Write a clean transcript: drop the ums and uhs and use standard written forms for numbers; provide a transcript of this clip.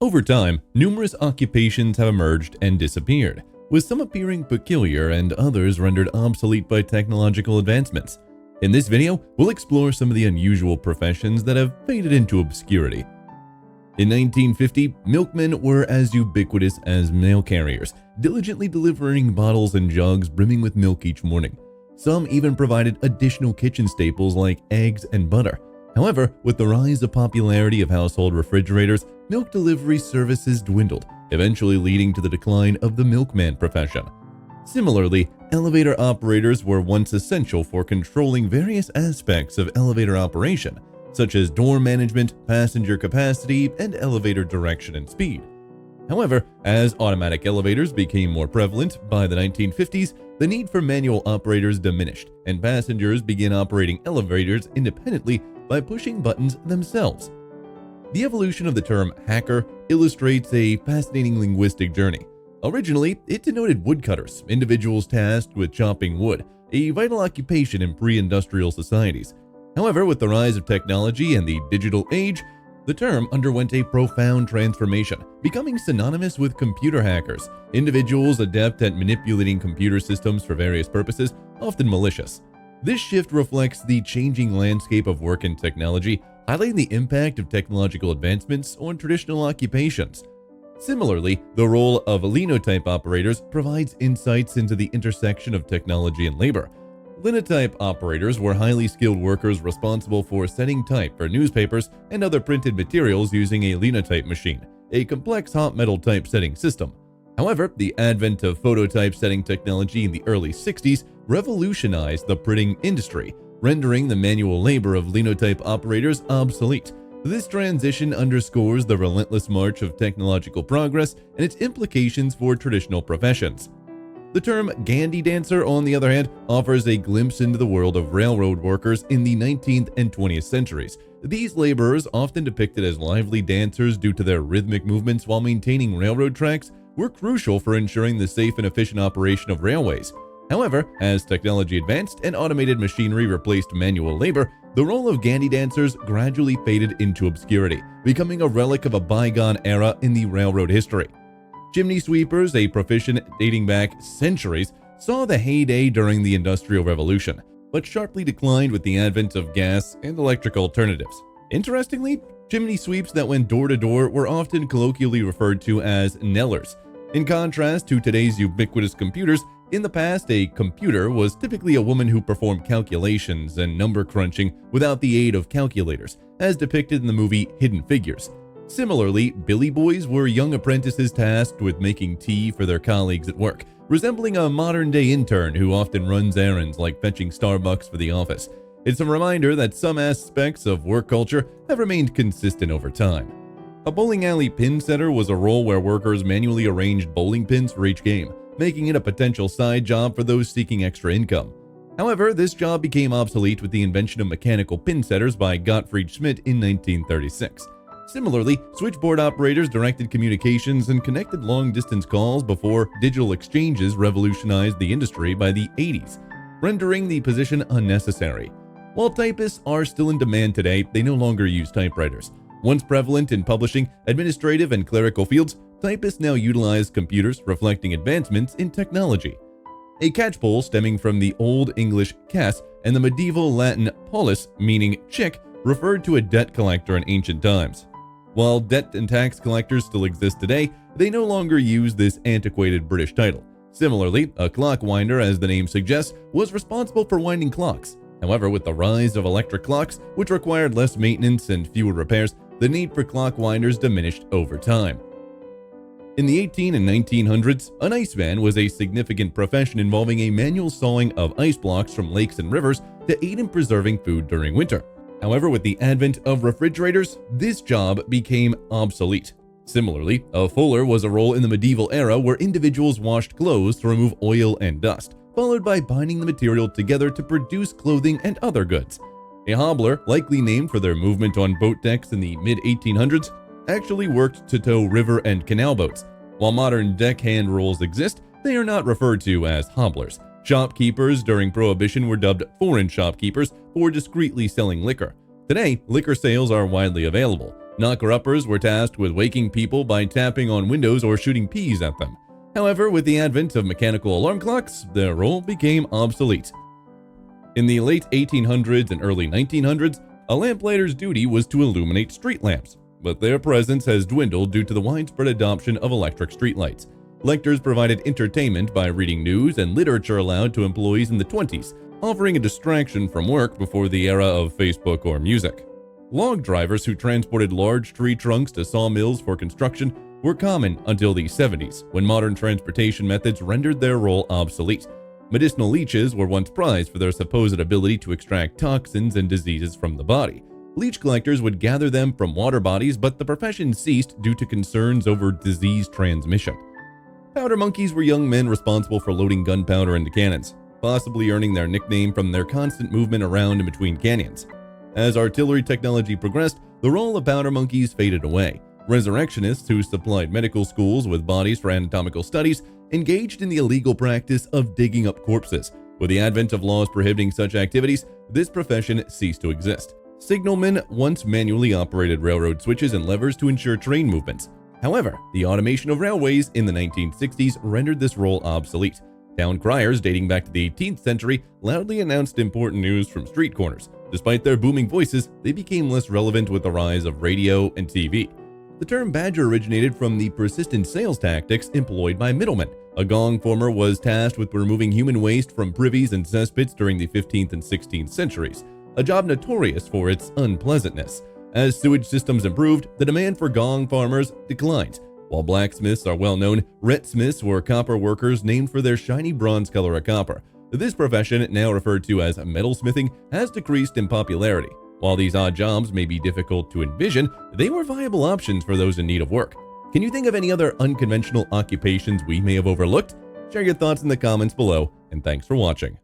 Over time, numerous occupations have emerged and disappeared, with some appearing peculiar and others rendered obsolete by technological advancements. In this video, we'll explore some of the unusual professions that have faded into obscurity. In 1950, milkmen were as ubiquitous as mail carriers, diligently delivering bottles and jugs brimming with milk each morning. Some even provided additional kitchen staples like eggs and butter. However, with the rise of popularity of household refrigerators, milk delivery services dwindled, eventually leading to the decline of the milkman profession. Similarly, elevator operators were once essential for controlling various aspects of elevator operation, such as door management, passenger capacity, and elevator direction and speed. However, as automatic elevators became more prevalent by the 1950s, the need for manual operators diminished, and passengers began operating elevators independently by pushing buttons themselves. The evolution of the term hacker illustrates a fascinating linguistic journey. Originally, it denoted woodcutters, individuals tasked with chopping wood, a vital occupation in pre-industrial societies. However, with the rise of technology and the digital age, the term underwent a profound transformation, becoming synonymous with computer hackers, individuals adept at manipulating computer systems for various purposes, often malicious. This shift reflects the changing landscape of work and technology, highlighting the impact of technological advancements on traditional occupations. Similarly, the role of linotype operators provides insights into the intersection of technology and labor. Linotype operators were highly skilled workers responsible for setting type for newspapers and other printed materials using a linotype machine, a complex hot metal typesetting system. However, the advent of phototypesetting technology in the early 60s revolutionized the printing industry, rendering the manual labor of linotype operators obsolete. This transition underscores the relentless march of technological progress and its implications for traditional professions. The term Gandhi dancer, on the other hand, offers a glimpse into the world of railroad workers in the 19th and 20th centuries. These laborers, often depicted as lively dancers due to their rhythmic movements while maintaining railroad tracks, were crucial for ensuring the safe and efficient operation of railways. However, as technology advanced and automated machinery replaced manual labor, the role of Gandhi dancers gradually faded into obscurity, becoming a relic of a bygone era in the railroad history. Chimney sweepers, a profession dating back centuries, saw the heyday during the Industrial Revolution, but sharply declined with the advent of gas and electric alternatives. Interestingly, chimney sweeps that went door to door were often colloquially referred to as knellers. In contrast to today's ubiquitous computers, in the past, a computer was typically a woman who performed calculations and number crunching without the aid of calculators, as depicted in the movie Hidden Figures. Similarly, billy boys were young apprentices tasked with making tea for their colleagues at work, resembling a modern-day intern who often runs errands like fetching Starbucks for the office. It's a reminder that some aspects of work culture have remained consistent over time. A bowling alley pin setter was a role where workers manually arranged bowling pins for each game, making it a potential side job for those seeking extra income. However, this job became obsolete with the invention of mechanical pin setters by Gottfried Schmidt in 1936. Similarly, switchboard operators directed communications and connected long-distance calls before digital exchanges revolutionized the industry by the 80s, rendering the position unnecessary. While typists are still in demand today, they no longer use typewriters. Once prevalent in publishing, administrative, and clerical fields, typists now utilize computers, reflecting advancements in technology. A catchpole stemming from the Old English cas and the medieval Latin polis, meaning chick, referred to a debt collector in ancient times. While debt and tax collectors still exist today, they no longer use this antiquated British title. Similarly, a clock winder, as the name suggests, was responsible for winding clocks. However, with the rise of electric clocks, which required less maintenance and fewer repairs, the need for clock winders diminished over time. In the 1800s and 1900s, an iceman was a significant profession involving a manual sawing of ice blocks from lakes and rivers to aid in preserving food during winter. However, with the advent of refrigerators, this job became obsolete. Similarly, a fuller was a role in the medieval era where individuals washed clothes to remove oil and dust, followed by binding the material together to produce clothing and other goods. A hobbler, likely named for their movement on boat decks in the mid-1800s, actually worked to tow river and canal boats. While modern deckhand roles exist, they are not referred to as hobblers. Shopkeepers during Prohibition were dubbed foreign shopkeepers for discreetly selling liquor. Today, liquor sales are widely available. Knocker-uppers were tasked with waking people by tapping on windows or shooting peas at them. However, with the advent of mechanical alarm clocks, their role became obsolete. In the late 1800s and early 1900s, a lamplighter's duty was to illuminate street lamps, but their presence has dwindled due to the widespread adoption of electric streetlights. Lectors provided entertainment by reading news and literature aloud to employees in the 20s, offering a distraction from work before the era of Facebook or music. Log drivers who transported large tree trunks to sawmills for construction were common until the 70s, when modern transportation methods rendered their role obsolete. Medicinal leeches were once prized for their supposed ability to extract toxins and diseases from the body. Leech collectors would gather them from water bodies, but the profession ceased due to concerns over disease transmission. Powder monkeys were young men responsible for loading gunpowder into cannons, possibly earning their nickname from their constant movement around and between canyons. As artillery technology progressed, the role of powder monkeys faded away. Resurrectionists who supplied medical schools with bodies for anatomical studies engaged in the illegal practice of digging up corpses. With the advent of laws prohibiting such activities, this profession ceased to exist. Signalmen once manually operated railroad switches and levers to ensure train movements. However, the automation of railways in the 1960s rendered this role obsolete. Town criers dating back to the 18th century loudly announced important news from street corners. Despite their booming voices, they became less relevant with the rise of radio and TV. The term badger originated from the persistent sales tactics employed by middlemen. A gong former was tasked with removing human waste from privies and cesspits during the 15th and 16th centuries, a job notorious for its unpleasantness. As sewage systems improved, the demand for gong farmers declined. While blacksmiths are well known, retsmiths were copper workers named for their shiny bronze color of copper. This profession, now referred to as metalsmithing, has decreased in popularity. While these odd jobs may be difficult to envision, they were viable options for those in need of work. Can you think of any other unconventional occupations we may have overlooked? Share your thoughts in the comments below, and thanks for watching.